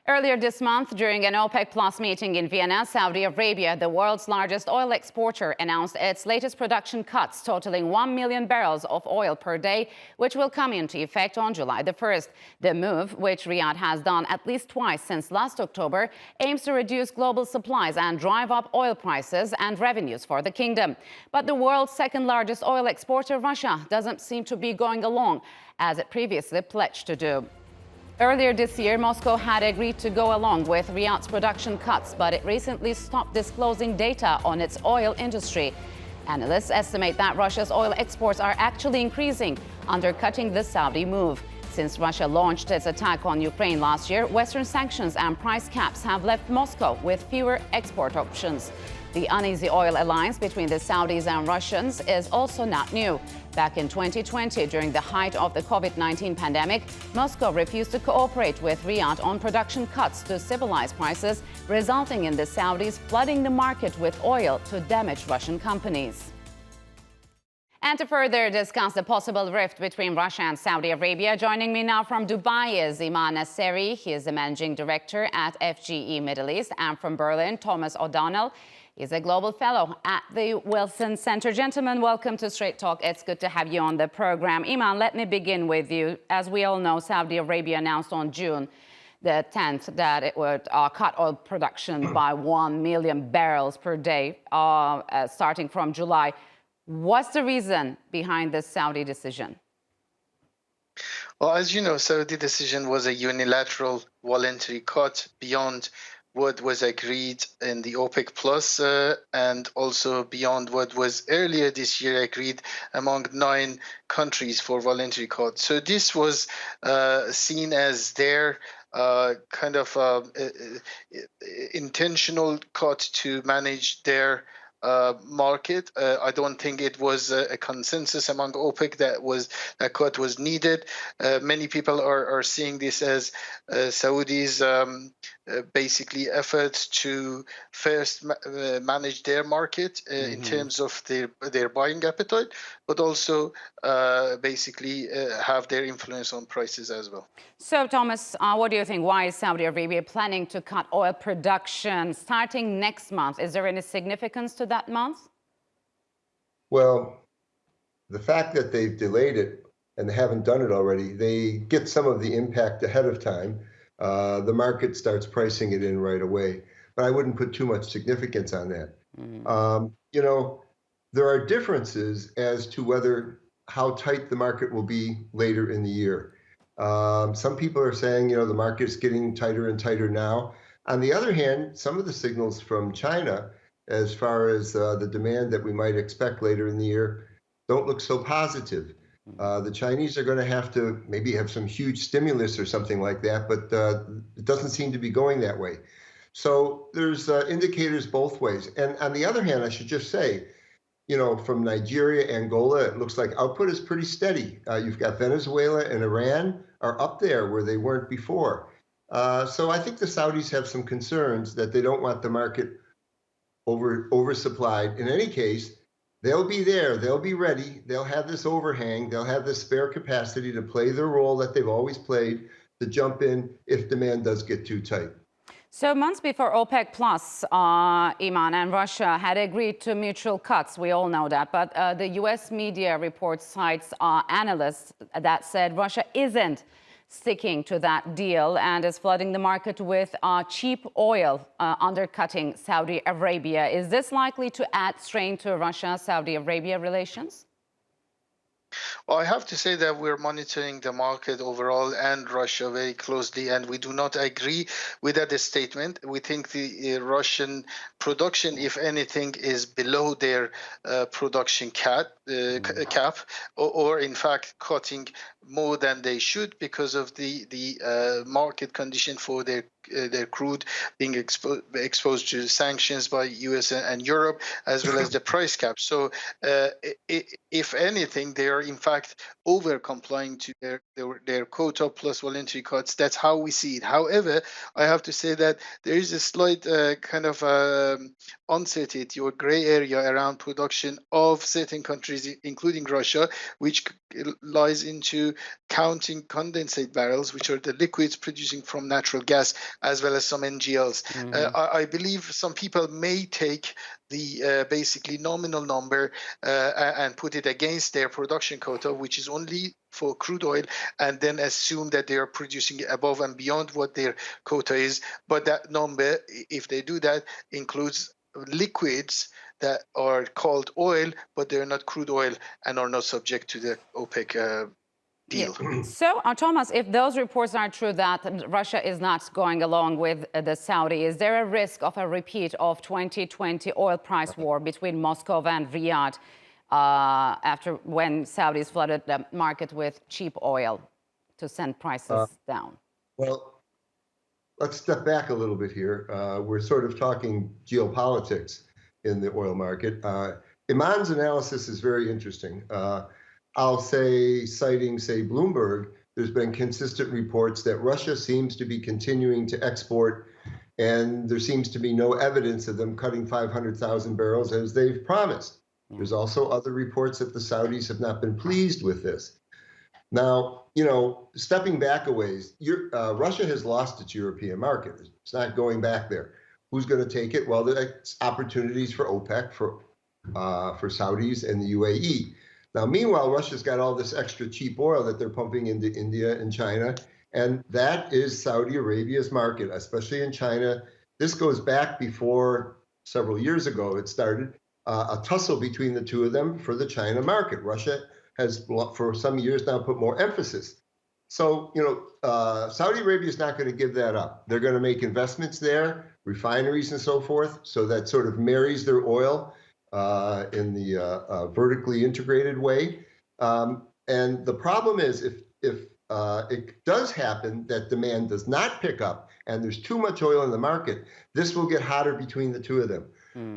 Earlier this month, during an OPEC Plus meeting in Vienna, Saudi Arabia, the world's largest oil exporter, announced its latest production cuts totaling 1 million barrels of oil per day, which will come into effect on July the 1st. The move, which Riyadh has done at least twice since last October, aims to reduce global supplies and drive up oil prices and revenues for the kingdom. But the world's second largest oil exporter, Russia, doesn't seem to be going along, as it previously pledged to do. Earlier this year, Moscow had agreed to go along with Riyadh's production cuts, but it recently stopped disclosing data on its oil industry. Analysts estimate that Russia's oil exports are actually increasing, undercutting the Saudi move. Since Russia launched its attack on Ukraine last year, Western sanctions and price caps have left Moscow with fewer export options. The uneasy oil alliance between the Saudis and Russians is also not new. Back in 2020, during the height of the COVID-19 pandemic, Moscow refused to cooperate with Riyadh on production cuts to stabilize prices, resulting in the Saudis flooding the market with oil to damage Russian companies. And to further discuss the possible rift between Russia and Saudi Arabia, joining me now from Dubai is Iman Nasseri. He is the managing director at FGE Middle East. And from Berlin, Thomas O'Donnell. He's a global fellow at the Wilson Center. Gentlemen, welcome to Straight Talk. It's good to have you on the program. Iman, let me begin with you. As we all know, Saudi Arabia announced on June the 10th that it would cut oil production by 1 million barrels per day, starting from July. What's the reason behind this Saudi decision? Well, as you know, Saudi decision was a unilateral voluntary cut beyond what was agreed in the OPEC Plus and also beyond what was earlier this year agreed among 9 countries for voluntary cut. So this was seen as their kind of intentional cut to manage their market. I don't think it was a consensus among OPEC that cut was needed. Many people are seeing this as Saudi's basically efforts to first manage their market in terms of their buying appetite, but also basically have their influence on prices as well. So, Thomas, what do you think? Why is Saudi Arabia planning to cut oil production starting next month? Is there any significance to that month? Well, the fact that they've delayed it and they haven't done it already, they get some of the impact ahead of time. The market starts pricing it in right away. But I wouldn't put too much significance on that. You know, there are differences as to how tight the market will be later in the year. Some people are saying, the market is getting tighter and tighter now. On the other hand, some of the signals from China, as far as the demand that we might expect later in the year, don't look so positive. The Chinese are going to have to maybe have some huge stimulus or something like that, but it doesn't seem to be going that way. So there's indicators both ways. And on the other hand, I should just say, from Nigeria, Angola, it looks like output is pretty steady. You've got Venezuela and Iran are up there where they weren't before. So I think the Saudis have some concerns that they don't want the market oversupplied. In any case, they'll be there, they'll be ready, they'll have this overhang, they'll have this spare capacity to play their role that they've always played, to jump in if demand does get too tight. So months before OPEC Plus, Iman, and Russia had agreed to mutual cuts, we all know that, but the US media report cites analysts that said Russia isn't sticking to that deal and is flooding the market with cheap oil, undercutting Saudi Arabia. Is this likely to add strain to Russia-Saudi Arabia relations? Well, I have to say that we're monitoring the market overall and Russia very closely, and we do not agree with that statement. We think the Russian production, if anything, is below their production cap, or in fact cutting more than they should because of the market condition for their crude being exposed to sanctions by US and Europe, as well as the price cap. So if anything, they are in fact over complying to their quota plus voluntary cuts. That's how we see it. However, I have to say that there is a slight kind of uncertainty or gray area around production of certain countries, including Russia, which lies into counting condensate barrels, which are the liquids producing from natural gas, as well as some NGLs. I believe some people may take the basically nominal number and put it against their production quota, which is only for crude oil, and then assume that they are producing above and beyond what their quota is. But that number, if they do that, includes liquids that are called oil, but they're not crude oil and are not subject to the OPEC deal. Yeah. So, Thomas, if those reports are true that Russia is not going along with the Saudi, is there a risk of a repeat of 2020 oil price war between Moscow and Riyadh after when Saudis flooded the market with cheap oil to send prices down? Well, let's step back a little bit here. We're sort of talking geopolitics in the oil market. Iman's analysis is very interesting. I'll say, citing, say, Bloomberg, there's been consistent reports that Russia seems to be continuing to export, and there seems to be no evidence of them cutting 500,000 barrels as they've promised. There's also other reports that the Saudis have not been pleased with this. Now, stepping back a ways, Russia has lost its European market. It's not going back there. Who's going to take it? Well, there's opportunities for OPEC, for Saudis and the UAE. Now, meanwhile, Russia's got all this extra cheap oil that they're pumping into India and China, and that is Saudi Arabia's market, especially in China. This goes back before, several years ago, it started a tussle between the two of them for the China market. Russia has, for some years now, put more emphasis. So, Saudi Arabia is not going to give that up. They're going to make investments there, refineries and so forth, so that sort of marries their oil in the vertically integrated way. And the problem is if it does happen that demand does not pick up and there's too much oil in the market, this will get hotter between the two of them.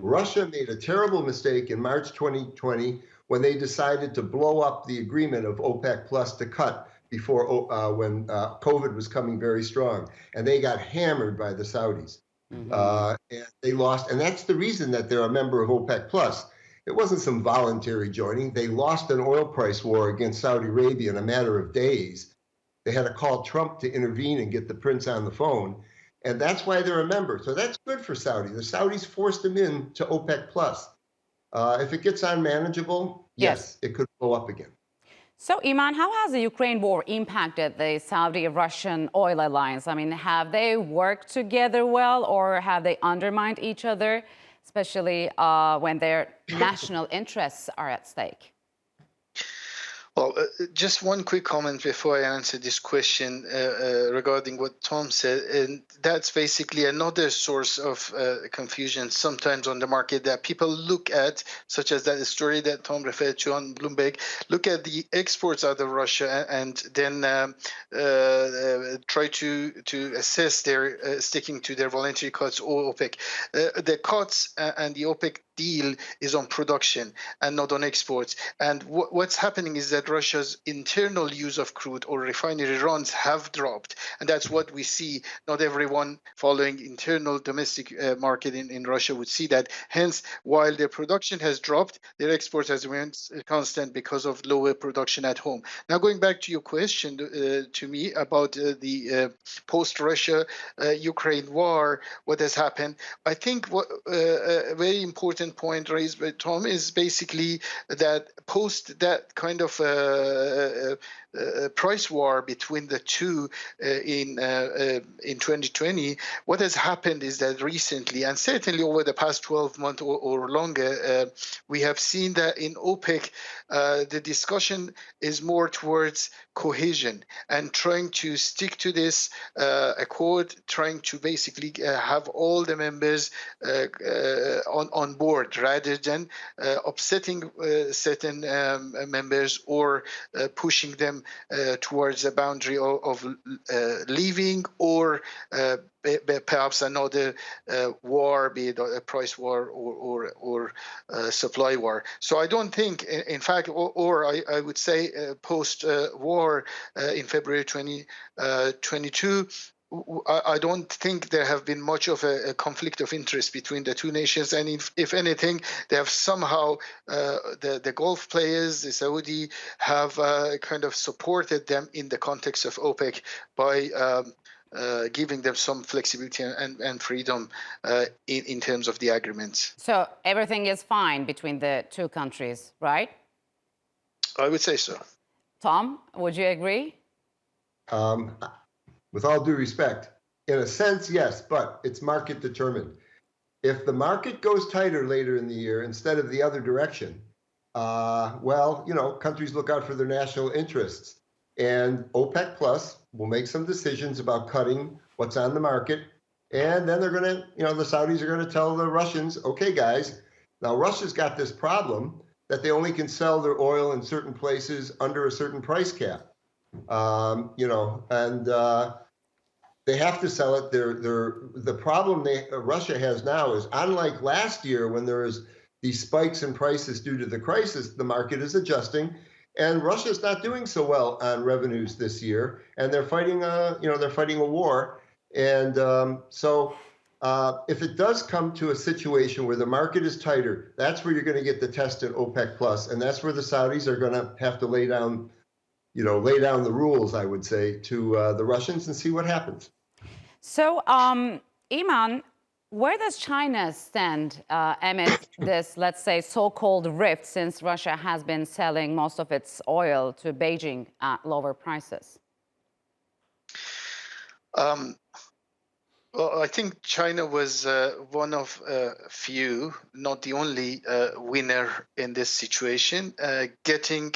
Russia made a terrible mistake in March 2020 when they decided to blow up the agreement of OPEC Plus to cut before when COVID was coming very strong. And they got hammered by the Saudis. And they lost, and that's the reason that they're a member of OPEC Plus. It wasn't some voluntary joining. They lost an oil price war against Saudi Arabia in a matter of days. They had to call Trump to intervene and get the prince on the phone, and that's why they're a member. So that's good for Saudi. The Saudis forced them in to OPEC Plus. If it gets unmanageable, yes, it could blow up again. So, Iman, how has the Ukraine war impacted the Saudi-Russian oil alliance? I mean, have they worked together well, or have they undermined each other, especially when their national interests are at stake? Well, just one quick comment before I answer this question regarding what Tom said, and that's basically another source of confusion sometimes on the market that people look at, such as that story that Tom referred to on Bloomberg, look at the exports out of Russia and then try to assess their sticking to their voluntary cuts or OPEC. The cuts and the OPEC deal is on production and not on exports. And what's happening is that Russia's internal use of crude or refinery runs have dropped. And that's what we see. Not everyone following internal domestic market in Russia would see that. Hence, while their production has dropped, their exports has remained constant because of lower production at home. Now, going back to your question to me about the post-Russia Ukraine war, what has happened, I think what a very important point raised by Tom is basically that post that kind of price war between the two in 2020, what has happened is that recently, and certainly over the past 12 months or longer, we have seen that in OPEC, the discussion is more towards cohesion and trying to stick to this accord, trying to basically have all the members on board rather than upsetting certain members or pushing them towards a boundary of leaving or perhaps another war, be it a price war or supply war. So I don't think, in fact, or I would say post-war in February 2022, I don't think there have been much of a conflict of interest between the two nations, and if anything, they have somehow the Gulf players, the Saudi, have kind of supported them in the context of OPEC by giving them some flexibility and freedom in terms of the agreements. So everything is fine between the two countries, right? I would say so. Tom, would you agree? With all due respect, in a sense, yes, but it's market determined. If the market goes tighter later in the year instead of the other direction, well, countries look out for their national interests. And OPEC Plus will make some decisions about cutting what's on the market. And then they're going to, the Saudis are going to tell the Russians, okay, guys, now Russia's got this problem that they only can sell their oil in certain places under a certain price cap. They have to sell it. The problem Russia has now is, unlike last year when there was these spikes in prices due to the crisis, the market is adjusting, and Russia's not doing so well on revenues this year, and they're fighting a war. And so if it does come to a situation where the market is tighter, that's where you're going to get the test at OPEC Plus, and that's where the Saudis are going to have to lay down the rules, I would say, to the Russians and see what happens. So, Iman, where does China stand amid this, let's say, so-called rift, since Russia has been selling most of its oil to Beijing at lower prices? Well, I think China was one of few, not the only winner in this situation, getting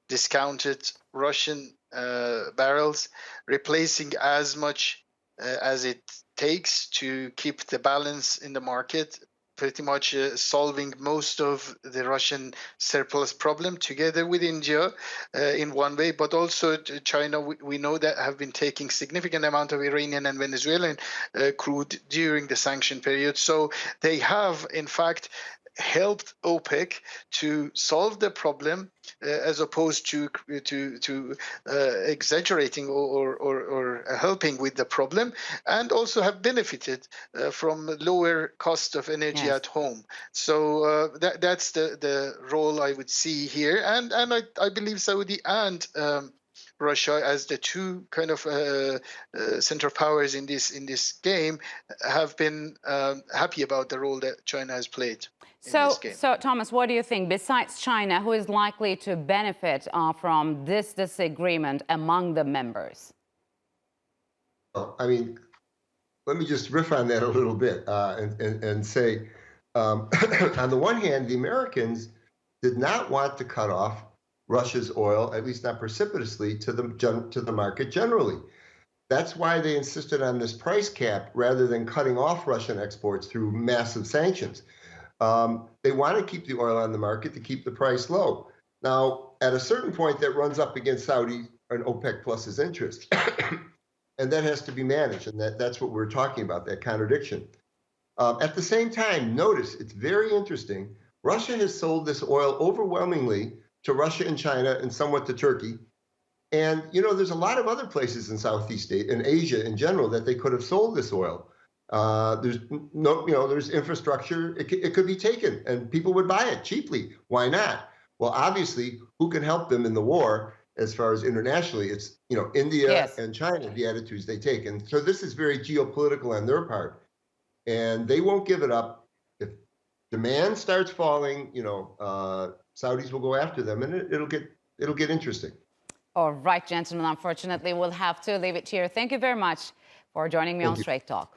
discounted Russian barrels, replacing as much as it takes to keep the balance in the market, pretty much solving most of the Russian surplus problem together with India in one way, but also China, we know that have been taking significant amount of Iranian and Venezuelan crude during the sanction period. So they have, in fact, helped OPEC to solve the problem as opposed to exaggerating or helping with the problem, and also have benefited from lower cost of energy at home. So that's the role I would see here, and I believe Saudi and Russia, as the two kind of center powers in this game, have been happy about the role that China has played. So, Thomas, what do you think? Besides China, who is likely to benefit from this disagreement among the members? I mean, let me just riff on that a little bit and say, on the one hand, the Americans did not want to cut off Russia's oil, at least not precipitously, to the market generally. That's why they insisted on this price cap rather than cutting off Russian exports through massive sanctions. They want to keep the oil on the market to keep the price low. Now, at a certain point, that runs up against Saudi and OPEC Plus's interest. And that has to be managed. And that's what we're talking about, that contradiction. At the same time, notice, it's very interesting, Russia has sold this oil overwhelmingly to Russia and China and somewhat to Turkey. And, there's a lot of other places in Southeast Asia and Asia in general that they could have sold this oil. There's infrastructure. It could be taken and people would buy it cheaply. Why not? Well, obviously, who can help them in the war as far as internationally? It's, India and China, the attitudes they take. And so this is very geopolitical on their part. And they won't give it up. If demand starts falling, Saudis will go after them, and it'll get interesting. All right, gentlemen, unfortunately, we'll have to leave it here. Thank you very much for joining me on Straight Talk.